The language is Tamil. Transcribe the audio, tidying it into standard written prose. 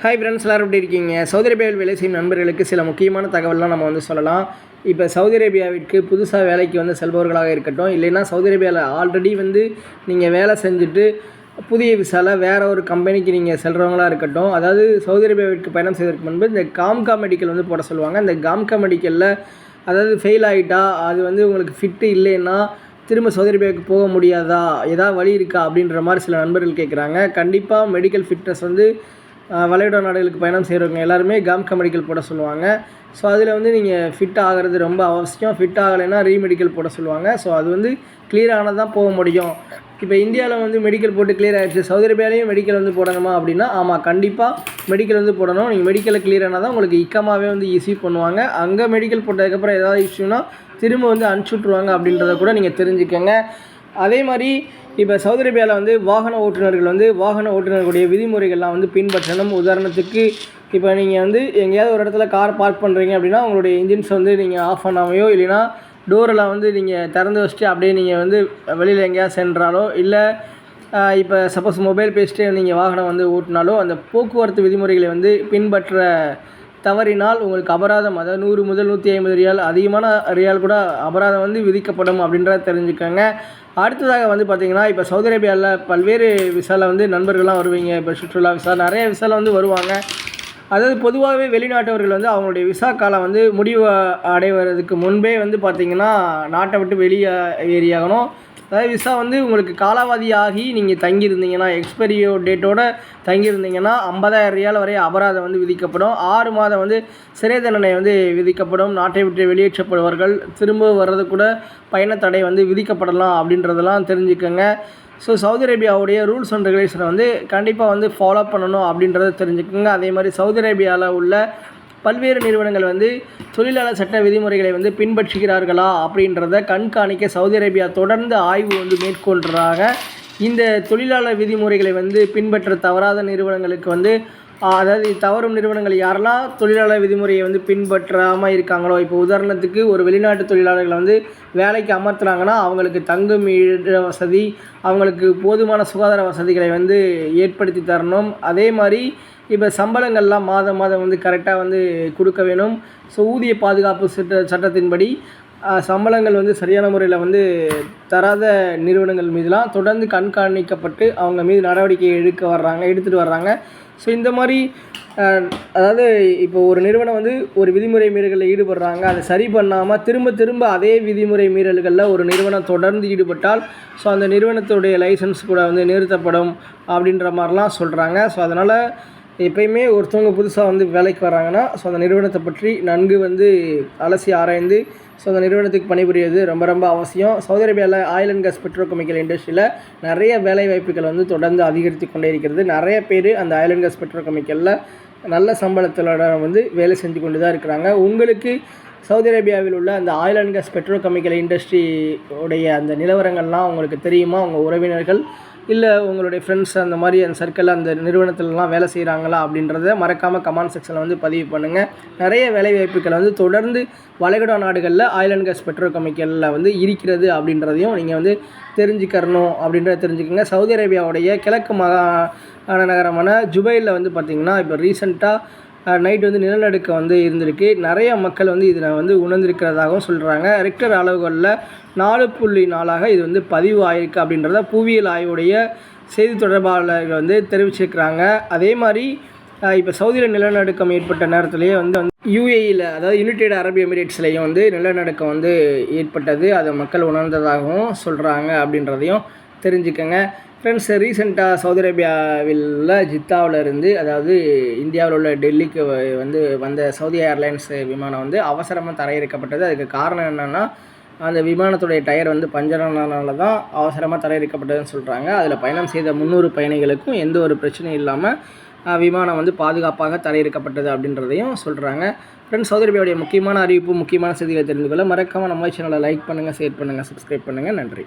ஹாய் ஃப்ரெண்ட்ஸ், எல்லாரும் எப்படி இருக்கீங்க? சவுதி அரேபியாவில் வேலை செய்யும் நண்பர்களுக்கு சில முக்கியமான தகவல்லாம் நம்ம சொல்லலாம். இப்போ சவுதி அரேபியாவிற்கு புதுசாக வேலைக்கு செல்பவர்களாக இருக்கட்டும், இல்லைன்னா சவுதி அரேபியாவில் ஆல்ரெடி நீங்கள் வேலை செஞ்சுட்டு புதிய விசாவில் வேறு ஒரு கம்பெனிக்கு நீங்கள் செல்கிறவங்களாக இருக்கட்டும், அதாவது சவுதி அரேபியாவிற்கு பயணம் செய்வதற்கு முன்பு இந்த காம்கா மெடிக்கல் போட சொல்லுவாங்க. இந்த காம்கா மெடிக்கலில் அதாவது ஃபெயில் ஆகிட்டா அது உங்களுக்கு ஃபிட்டு இல்லைன்னா திரும்ப சவுதி அரேபியாவுக்கு போக முடியாதா, ஏதாவது வழி இருக்கா அப்படின்ற மாதிரி சில நண்பர்கள் கேட்குறாங்க. கண்டிப்பாக மெடிக்கல் ஃபிட்னஸ் வளைகுடா நாடுகளுக்கு பயணம் செய்கிறவங்க எல்லாருமே காம்கா மெடிக்கல் போட சொல்லுவாங்க. ஸோ அதில் நீங்கள் ஃபிட் ஆகிறது ரொம்ப அவசியம். ஃபிட் ஆகலைன்னா ரீமெடிக்கல் போட சொல்லுவாங்க. ஸோ அது கிளியர் ஆனால் தான் போக முடியும். இப்போ இந்தியாவில் மெடிக்கல் போட்டு கிளியர் ஆகிடுச்சு, சவுதி அரேபியாலேயும் மெடிக்கல் போடணுமா அப்படின்னா ஆமாம், கண்டிப்பாக மெடிக்கல் போடணும். நீங்கள் மெடிக்கலில் கிளியர் ஆனால் தான் உங்களுக்கு இக்கமாவே இஷ்யூ பண்ணுவாங்க. அங்கே மெடிக்கல் போட்டதுக்கப்புறம் ஏதாவது இஷ்யூனா திரும்ப அனுப்பிச்சி விட்ருவாங்க அப்படின்றத கூட நீங்கள் தெரிஞ்சுக்கோங்க. அதே மாதிரி இப்போ சவுதி அரேபியாவில் வாகன ஓட்டுநர்களுடைய விதிமுறைகள்லாம் பின்பற்றணும். உதாரணத்துக்கு இப்போ நீங்கள் எங்கேயாவது ஒரு இடத்துல கார் பார்க் பண்ணுறீங்க அப்படின்னா உங்களுடைய இன்ஜின்ஸ் நீங்கள் ஆஃப் பண்ணாமையோ இல்லைனா டோரெல்லாம் நீங்கள் திறந்து வச்சுட்டு அப்படியே நீங்கள் வெளியில் எங்கேயாவது சென்றாலோ, இல்லை இப்போ சப்போஸ் மொபைல் பேசிட்டு நீங்கள் வாகனம் ஓட்டினாலோ அந்த போக்குவரத்து விதிமுறைகளை பின்பற்ற தவறினால் உங்களுக்கு அபராதம், அதாவது 100 முதல் 150 ரியால், அதிகமான ரியால் கூட அபராதம் விதிக்கப்படும் அப்படின்றத தெரிஞ்சுக்கோங்க. அடுத்ததாக பார்த்திங்கன்னா இப்போ சவுதி அரேபியாவில் பல்வேறு விசாவில் நண்பர்கள்லாம் வருவீங்க. இப்போ சுற்றுலா விசா நிறைய விசாவில் வருவாங்க. அதாவது பொதுவாகவே வெளிநாட்டவர்கள் அவங்களுடைய விசா காலம் முடிவு அடைவதற்கு முன்பே பார்த்திங்கன்னா நாட்டை விட்டு வெளியேறியாகணும். அதாவது விசா உங்களுக்கு காலாவதியாகி நீங்கள் தங்கியிருந்தீங்கன்னா, எக்ஸ்பைரியோ டேட்டோடு தங்கியிருந்தீங்கன்னா 50,000 ரியால் வரை அபராதம் விதிக்கப்படும். 6 மாதம் சிறை தண்டனை விதிக்கப்படும். நாட்டை விட்டு வெளியேற்றப்படுவார்கள். திரும்ப வர்றது கூட பயணத்தடை விதிக்கப்படலாம் அப்படின்றதெல்லாம் தெரிஞ்சுக்கோங்க. ஸோ சவுதி அரேபியாவுடைய ரூல்ஸ் அண்ட் ரெகுலேஷனை கண்டிப்பாக ஃபாலோ பண்ணணும் அப்படின்றத தெரிஞ்சுக்கோங்க. அதே மாதிரி சவுதி அரேபியாவில் உள்ள பல்வேறு நிறுவனங்கள் தொழிலாளர் சட்ட விதிமுறைகளை பின்பற்றுகிறார்களா அப்படின்றத கண்காணிக்க சவுதி அரேபியா தொடர்ந்து ஆய்வு மேற்கொள்கிறாங்க. இந்த தொழிலாளர் விதிமுறைகளை பின்பற்ற தவறாத நிறுவனங்களுக்கு அதாவது தவறும் நிறுவனங்கள் யாரெல்லாம் தொழிலாளர் விதிமுறையை பின்பற்றாமல் இருக்காங்களோ, இப்போ உதாரணத்துக்கு ஒரு வெளிநாட்டு தொழிலாளர்களை வேலைக்கு அமர்த்துறாங்கன்னா அவங்களுக்கு தங்கும் இட வசதி, அவங்களுக்கு போதுமான சுகாதார வசதிகளை ஏற்படுத்தி தரணும். அதே மாதிரி இப்போ சம்பளங்கள்லாம் மாதம் கரெக்டாக கொடுக்க வேணும். ஸோ ஊதிய பாதுகாப்பு சட்டத்தின்படி சம்பளங்கள் சரியான முறையில் தராத நிறுவனங்கள் மீதுலாம் தொடர்ந்து கண்காணிக்கப்பட்டு அவங்க மீது நடவடிக்கை எடுத்துகிட்டு வர்றாங்க. ஸோ இந்த மாதிரி அதாவது இப்போ ஒரு நிறுவனம் ஒரு விதிமுறை மீறல்களில் ஈடுபடுறாங்க, அதை சரி பண்ணாமல் திரும்ப அதே விதிமுறை மீறல்களில் ஒரு நிறுவனம் தொடர்ந்து ஈடுபட்டால் ஸோ அந்த நிறுவனத்துடைய லைசன்ஸ் கூட நிறுத்தப்படும் அப்படின்ற மாதிரிலாம் சொல்கிறாங்க. ஸோ அதனால் எப்பயுமே ஒருத்தவங்க புதுசாக வேலைக்கு வராங்கன்னா ஸோ அந்த நிறுவனத்தை பற்றி நன்கு அலசி ஆராய்ந்து ஸோ அந்த நிறுவனத்துக்கு பணிபுரிவது ரொம்ப ரொம்ப அவசியம். சவுதி அரேபியாவில் ஆயில் அண்ட் கேஸ் பெட்ரோகெமிக்கல் இண்டஸ்ட்ரியில் நிறைய வேலை வாய்ப்புகள் தொடர்ந்து அதிகரித்து கொண்டே இருக்கிறது. நிறைய பேர் அந்த ஆயில் அண்ட் கேஸ் பெட்ரோகெமிக்கலில் நல்ல சம்பளத்தோட வேலை செஞ்சு கொண்டு தான் இருக்கிறாங்க. உங்களுக்கு சவுதி அரேபியாவில் உள்ள அந்த oil and gas petrochemical industry உடைய அந்த நிலவரங்கள்லாம் உங்களுக்கு தெரியுமா? உங்கள் உறவினர்கள் இல்லை உங்களுடைய ஃப்ரெண்ட்ஸ் அந்த மாதிரி அந்த சர்க்கிளில் அந்த நிறுவனத்திலலாம் வேலை செய்கிறாங்களா அப்படின்றத மறக்காமல் கமெண்ட் செக்ஷனில் பதிவு பண்ணுங்கள். நிறைய வேலைவாய்ப்புகள் தொடர்ந்து வளைகுடா நாடுகளில் ஆயில் அண்ட் கேஸ் பெட்ரோகெமிக்கலில் இருக்கிறது அப்படின்றதையும் நீங்கள் தெரிஞ்சுக்கணும் அப்படின்றத தெரிஞ்சுக்கோங்க. சவுதி அரேபியாவுடைய கிழக்கு மாகாண நகரமான ஜுபைலில் பார்த்திங்கன்னா இப்போ ரீசெண்டாக நைட் நிலநடுக்கம் இருந்திருக்கு. நிறைய மக்கள் இதில் உணர்ந்திருக்கிறதாகவும் சொல்கிறாங்க. ரெக்டர் அளவுகளில் 4.4 இது பதிவு ஆகிருக்கு அப்படின்றத புவியியல் ஆய்வுடைய செய்தி தொடர்பாளர்கள் தெரிவிச்சிருக்கிறாங்க. அதே மாதிரி இப்போ சவுதியில் நிலநடுக்கம் ஏற்பட்ட நேரத்திலேயே யூஏஇயில், அதாவது யுனைடெட் அரபு எமிரேட்ஸ்லேயும் நிலநடுக்கம் ஏற்பட்டது. அதை மக்கள் உணர்ந்ததாகவும் சொல்கிறாங்க அப்படின்றதையும் தெரிஞ்சுக்கங்க. ஃப்ரெண்ட்ஸ், ரீசெண்டாக சவுதி அரேபியாவில் ஜித்தாவில் இருந்து, அதாவது இந்தியாவில் உள்ள டெல்லிக்கு வந்த சவுதி ஏர்லைன்ஸ் விமானம் அவசரமாக தரையிறக்கப்பட்டது. அதுக்கு காரணம் என்னென்னா அந்த விமானத்துடைய டயர் பஞ்சரானனால தான் அவசரமாக தரையிறக்கப்பட்டதுன்னு சொல்கிறாங்க. அதில் பயணம் செய்த 300 பயணிகளுக்கும் எந்த ஒரு பிரச்சனையும் இல்லாமல் விமானம் பாதுகாப்பாக தரையிறக்கப்பட்டது அப்படின்றதையும் சொல்கிறாங்க. ஃப்ரெண்ட்ஸ், சவுதி அரேபியாவுடைய முக்கியமான அறிவிப்பு, முக்கியமான செய்திகளை தெரிந்து கொள்ள மறக்காமல் நம்ம சேனலை லைக் பண்ணுங்கள், ஷேர் பண்ணுங்கள், சப்ஸ்கிரைப் பண்ணுங்கள். நன்றி.